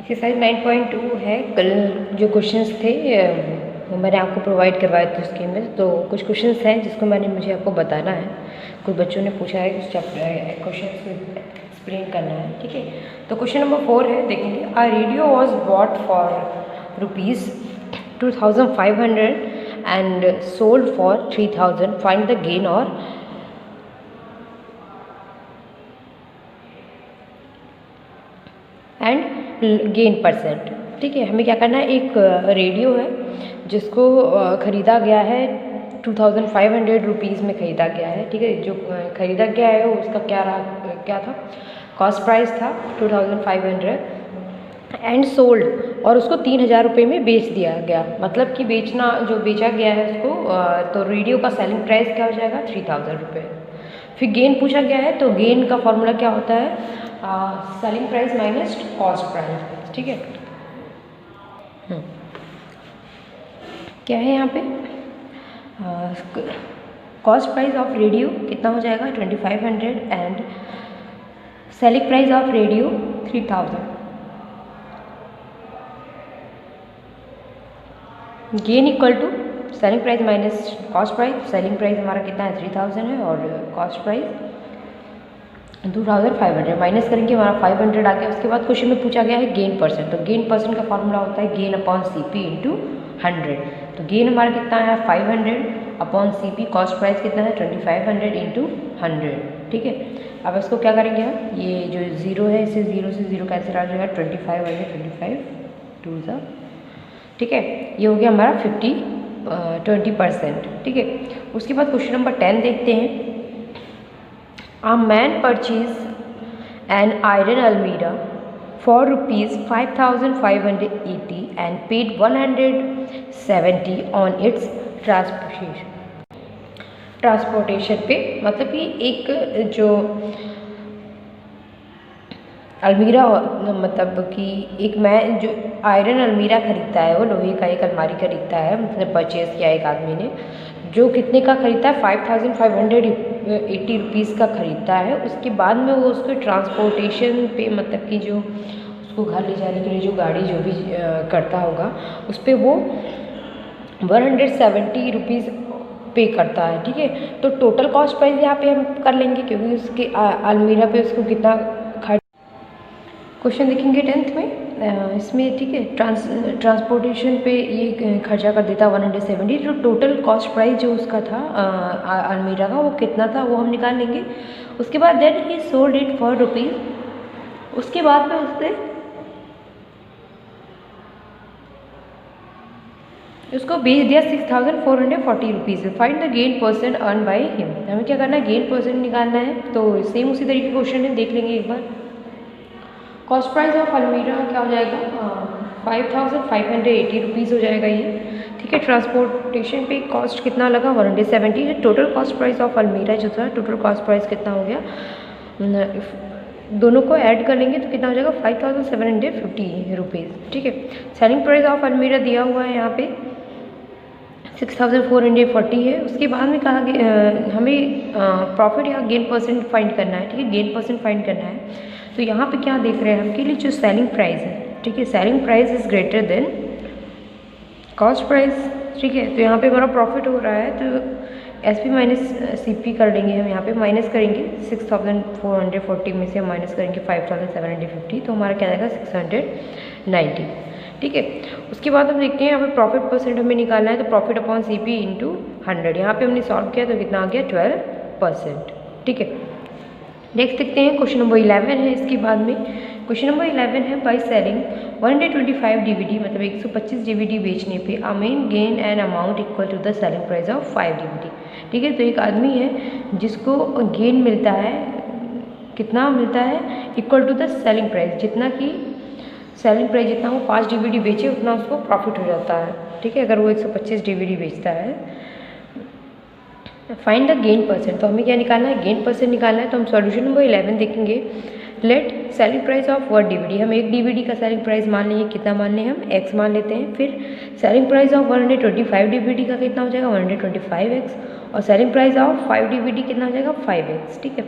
Exercise 9.2 है। कल जो क्वेश्चंस थे वो मैंने आपको प्रोवाइड करवाए थे उसके में, तो कुछ क्वेश्चंस हैं जिसको मुझे आपको बताना है। कुछ बच्चों ने पूछा है कुछ क्वेश्चंस को एक्सप्लेन करना है, ठीक है। तो क्वेश्चन नंबर 4 है, देखेंगे। A radio was bought for ₹2500 and sold for 3000, find the gain और गेन परसेंट, ठीक है। हमें क्या करना है, एक रेडियो है जिसको ख़रीदा गया है 2500 रुपीज़ में ख़रीदा गया है, ठीक है। जो ख़रीदा गया है उसका क्या था, कॉस्ट प्राइस था 2500 एंड सोल्ड, और उसको 3000 रुपये में बेच दिया गया। मतलब कि बेचा गया है उसको, तो रेडियो का सेलिंग प्राइस क्या हो जाएगा, 3000 रुपये। फिर गेन पूछा गया है, तो गेन का फॉर्मूला क्या होता है, selling price minus cost price, ठीक है। क्या है यहाँ पे, कॉस्ट प्राइस ऑफ रेडियो कितना हो जाएगा 2500 and selling price of radio 3000। Gain equal to selling price minus cost price. Selling price हमारा कितना है 3000 है और कॉस्ट प्राइस 2500, माइनस करेंगे हमारा 500 आ गया। उसके बाद क्वेश्चन में पूछा गया है गेन परसेंट, तो गेन परसेंट का फॉर्मूला होता है गेन अपॉन CP इंटू 100। तो गेन हमारा कितना है 500 अपॉन CP, कॉस्ट प्राइस कितना है 2500 इंटू 100, ठीक है। अब इसको क्या करेंगे हम, ये जो 0 है इसे 0 से 0 कैंसिल आ जाएगा, 25 2 ज़ा, ठीक है। ये हो गया हमारा 20%, ठीक है। उसके बाद क्वेश्चन नंबर 10 देखते हैं। A man purchased an iron almirah for ₹5,580 and paid 170 on its transportation पे। मतलब कि एक जो अलमीरा, मतलब कि जो आयरन अलमीरा खरीदता है, वो लोहे का एक अलमारी खरीदता है, मतलब परचेज़ किया एक आदमी ने, जो कितने का खरीदता है 5580 रुपीज़ का खरीदता है। उसके बाद में वो उसके ट्रांसपोर्टेशन पे, मतलब कि जो उसको घर ले जाने के लिए जो गाड़ी जो भी करता होगा, उस पर वो 170 रुपीज़ पे करता है, ठीक है। तो टोटल कॉस्ट प्राइस यहाँ पे हम कर लेंगे, क्योंकि उसके अलमीरा पे उसको कितना खर्च। क्वेश्चन देखेंगे 10th में, इसमें, ठीक है, ट्रांसपोर्टेशन पे ये खर्चा कर देता 170। तो टोटल कॉस्ट प्राइस जो उसका था अलमीरा का, वो कितना था वो हम निकाल लेंगे। उसके बाद देन ही सोल्ड इट फॉर ₹। उसके बाद में उसको बेच दिया 6440 rupees. Find the gain percent earn by him. हमें क्या करना है, गेन परसेंट निकालना है। तो सेम उसी तरीके का क्वेश्चन है, देख लेंगे एक बार। कॉस्ट प्राइस ऑफ अलमीरा क्या हो जाएगा, 5580 रुपीज़ हो जाएगा ये, ठीक है। ट्रांसपोर्टेशन पे कॉस्ट कितना लगा 170 है। टोटल कॉस्ट प्राइस ऑफ अलमीरा जो था, टोटल कॉस्ट प्राइस कितना हो गया, दोनों को ऐड कर लेंगे तो कितना हो जाएगा 5750 रुपीज़, ठीक है। सेलिंग प्राइस ऑफ अलमीरा दिया हुआ है यहाँ पे 6440 है। उसके बाद में कहा हमें प्रॉफिट या गेन परसेंट फाइंड करना है, ठीक है। गेन परसेंट फाइंड करना है, तो यहाँ पे क्या देख रहे हैं, हमके लिए जो सेलिंग प्राइस है, ठीक है, selling price is greater than cost price, ठीक है। तो यहाँ पे हमारा प्रॉफिट हो रहा है, तो SP माइनस CP कर लेंगे हम। यहाँ पे माइनस करेंगे 6440 में से हम माइनस करेंगे 5750, तो हमारा क्या आएगा 690, ठीक है। उसके बाद हम देखते हैं यहाँ पे प्रॉफिट परसेंट हमें निकालना है, तो प्रॉफिट अपॉन CP इंटू 100। यहाँ पे हमने सॉल्व किया तो कितना आ गया 12%, ठीक है। नेक्स्ट देखते हैं, क्वेश्चन नंबर 11 है इसके बाद में। क्वेश्चन नंबर 11 है, बाय सेलिंग 125 DVD, मतलब 125 DVD बेचने पे a man gain an amount equal to the selling price of 5 DVD, ठीक है। तो एक आदमी है जिसको गेन मिलता है, कितना मिलता है, equal to the selling price, जितना कि सेलिंग प्राइस जितना वो 5 DVD बेचे उतना उसको प्रॉफिट हो जाता है, ठीक है, अगर वो 125 DVD बेचता है। फाइंड द गेन परसेंट, तो हमें क्या निकालना है, गेन परसेंट निकालना है। तो हम सॉल्यूशन नंबर 11 देखेंगे। Let selling price of 1 DVD, हम एक DVD का सेलिंग प्राइस मान लेंगे, कितना मान लें हम, X मान लेते हैं। फिर सेलिंग प्राइस ऑफ 125 DVD का कितना हो जाएगा 125X, और सेलिंग प्राइस ऑफ 5 डीवीडी कितना हो जाएगा 5x, ठीक है।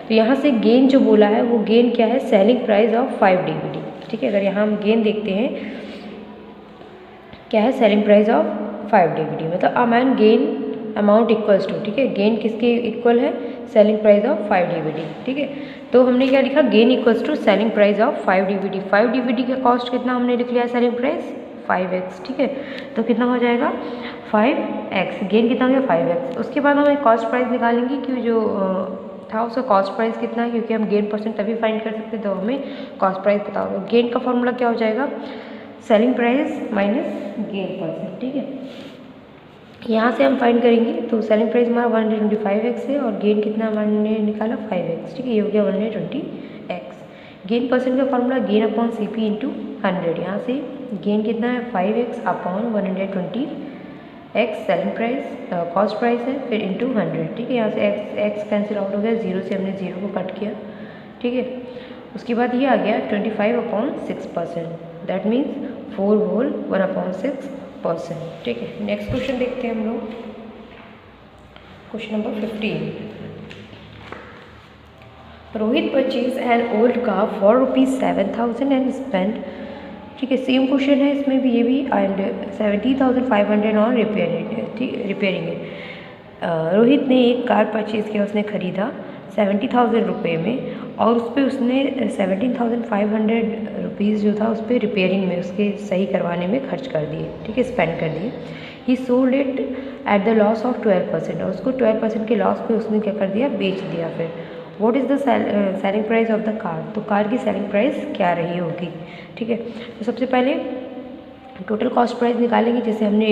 तो यहाँ से गेन जो बोला है वो गेन क्या है, सेलिंग प्राइस ऑफ 5 डीवीडी, ठीक है। अगर यहाँ हम गेन देखते हैं क्या है, सेलिंग प्राइस ऑफ 5 डीवीडी, मतलब amount gain amount equals to, ठीक है, गेन किसके इक्वल है, सेलिंग प्राइस ऑफ 5 डीवीडी, ठीक है। तो हमने क्या लिखा, gain equals to selling price of 5 DVD. 5 DVD का कॉस्ट कितना हमने लिख लिया, सेलिंग प्राइस 5x, ठीक है। तो कितना हो जाएगा 5x, गेन कितना हो गया 5x। उसके बाद हमें कॉस्ट प्राइस निकालेंगे कि जो था उसका कॉस्ट प्राइस कितना है, क्योंकि हम गेन परसेंट तभी फाइंड कर सकते हैं तो हमें कॉस्ट प्राइस पता होगा। गेन का फॉर्मूला क्या हो जाएगा, selling price minus gain percent, ठीक है। यहाँ से हम फाइंड करेंगे तो सेलिंग प्राइस हमारा 125x है और गेन कितना हमने निकाला 5x, ठीक है, ये हो गया 120x। गेन परसेंट का formula gain upon CP into 100, यहाँ से गेन कितना है 5x upon 120x selling price cost price है, फिर इंटू 100, ठीक है। यहाँ से x कैंसिल आउट हो गया, 0 से हमने 0 को कट किया, ठीक है। उसके बाद ये आ गया 25/6%, दैट मीन्स 4 होल 1/6%, ठीक है। नेक्स्ट क्वेश्चन देखते हैं हम लोग, question number 15। Rohit purchase an old car for ₹7,000 and spend, ठीक है, सेम क्वेश्चन है इसमें भी, ये भी, एंड 70,500 ऑन रिपेयरिंग है। रोहित ने एक कार परचेज़ किया, उसने ख़रीदा 70,000 रुपये में और उस पर उसने 17,500 रुपीज़ जो था उस पर रिपेयरिंग में, उसके सही करवाने में खर्च कर दिए, ठीक है, स्पेंड कर दिए। ही sold it at the loss of 12%, और उसको 12% के लॉस पे उसने क्या कर दिया, बेच दिया। फिर what is the selling price of the car, तो कार की सेलिंग प्राइस क्या रही होगी, ठीक है। तो सबसे पहले टोटल कॉस्ट प्राइस निकालेंगे, जैसे हमने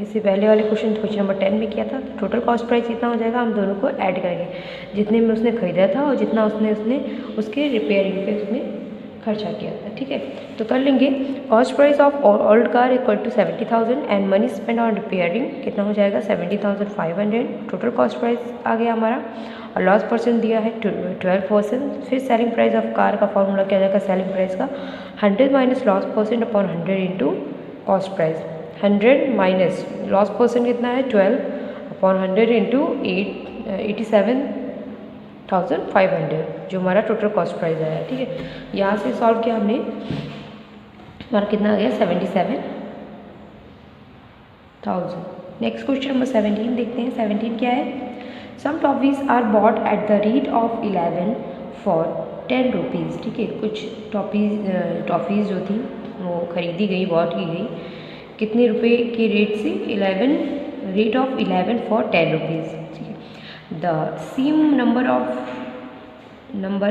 इससे पहले वाले क्वेश्चन नंबर 10 में किया था। तो टोटल कॉस्ट प्राइस कितना हो जाएगा, हम दोनों को ऐड करेंगे, जितने में उसने ख़रीदा था और जितना उसने उसके रिपेयरिंग पे उसने खर्चा किया था, ठीक है। तो कर लेंगे, cost price of old car equal to 70,000 and money spend on repairing कितना हो जाएगा 70,500। टोटल कॉस्ट प्राइस आ गया हमारा, और लॉस परसेंट दिया है 12%। फिर सेलिंग प्राइस ऑफ कार का फॉर्मूला क्या जाएगा, सेलिंग प्राइस का 100 minus loss percent upon 100 into cost price. 100 minus loss percent कितना है 12 अपॉन 100 इंटू 87,500, जो हमारा टोटल कॉस्ट प्राइस आया, ठीक है। यहाँ से सॉल्व किया हमने, हमारा कितना आ गया 77,000। नेक्स्ट क्वेश्चन नंबर 17 देखते हैं। 17 क्या है, some toffees are bought at the rate of 11 for 10 rupees, ठीक है। कुछ टॉफ़ीज़ जो थी वो ख़रीदी गई, बॉट की गई, कितने रुपए के रेट से, रेट ऑफ 11 फॉर 10 रुपीज़, ठीक है। The same number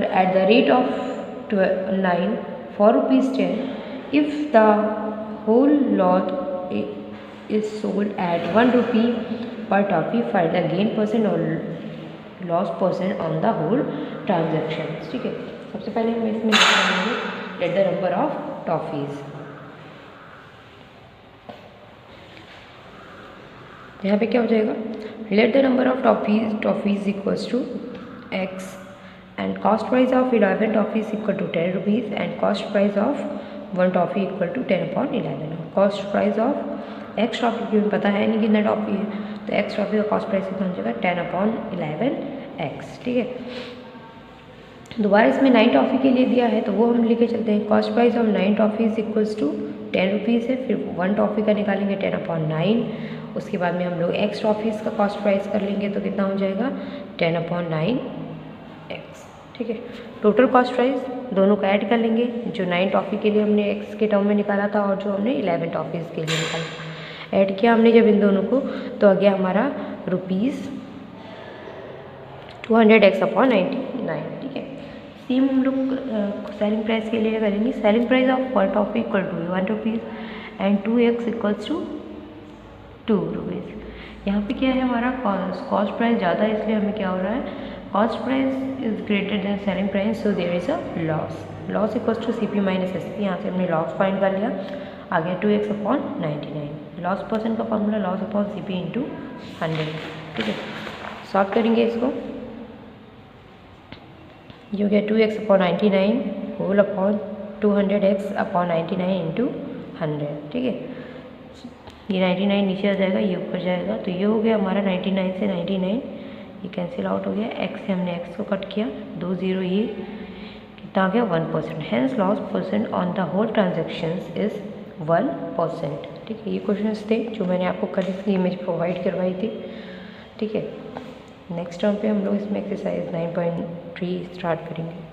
at the rate of 9 for ₹10, if the whole lot is sold at 1 rupee per toffee, find the gain percent और loss percent on the whole transaction, ठीक है। सबसे पहले हम इसमें लिखेंगे let the number of toffees. यहाँ पे क्या हो जाएगा, let the number of toffees equals to x and cost price of 11 toffees equal to 10 rupees and cost price of 1 toffee equal to 10/11। Cost price of x toffee की पता है नहीं कितना टॉफ़ी है, तो x टॉफ़ी का cost price कितना हो जाएगा 10/11x, ठीक है। दोबारा इसमें 9 टॉफ़ी के लिए दिया है तो वो हम लेके चलते हैं। Cost price of 9 toffees equals to 10 rupees है, फिर 1 टॉफ़ी का निकालेंगे 10/9। उसके बाद में हम लोग x टॉफ़ीज़ का कॉस्ट प्राइस कर लेंगे तो कितना हो जाएगा 10/9x, ठीक है। टोटल कॉस्ट प्राइस दोनों को ऐड कर लेंगे, जो 9 टॉफ़ी के लिए हमने x के टर्म में निकाला था और जो हमने 11 टॉफ़ीज़ के लिए निकाला, ऐड किया हमने जब इन दोनों को, तो आ गया हमारा ₹200x/99, ठीक है। सेम हम लोग सेलिंग प्राइस के लिए करेंगे। Selling price of 1 toffee equal to 1 rupees and 2x equals to 2 rupees. यहाँ पे क्या है हमारा कॉस्ट प्राइस ज़्यादा है, इसलिए हमें क्या हो रहा है, cost price is greater than selling price, so there is a loss equals to CP minus SP। यहाँ से हमने लॉस फाइंड कर लिया, आ गया 2x/99। लॉस परसेंट का formula loss upon CP into 100, ठीक है। सॉल्व करेंगे इसको, ये हो गया 2x/99 whole upon 200x/99 into 100, ठीक है। ये 99 नीचे आ जाएगा, ये ऊपर जाएगा, तो ये हो गया हमारा 99 से 99, ये कैंसिल आउट हो गया। एक्स से हमने एक्स को कट किया, 2 0, ये कितना आ गया 1%। Hence loss percent on the whole transactions is 1%। ठीक है, ये क्वेश्चन थे जो मैंने आपको कल इसकी इमेज प्रोवाइड करवाई थी। ठीक है, नेक्स्ट टर्म पे हम लोग इसमें एक्सरसाइज 9.3 स्टार्ट करेंगे।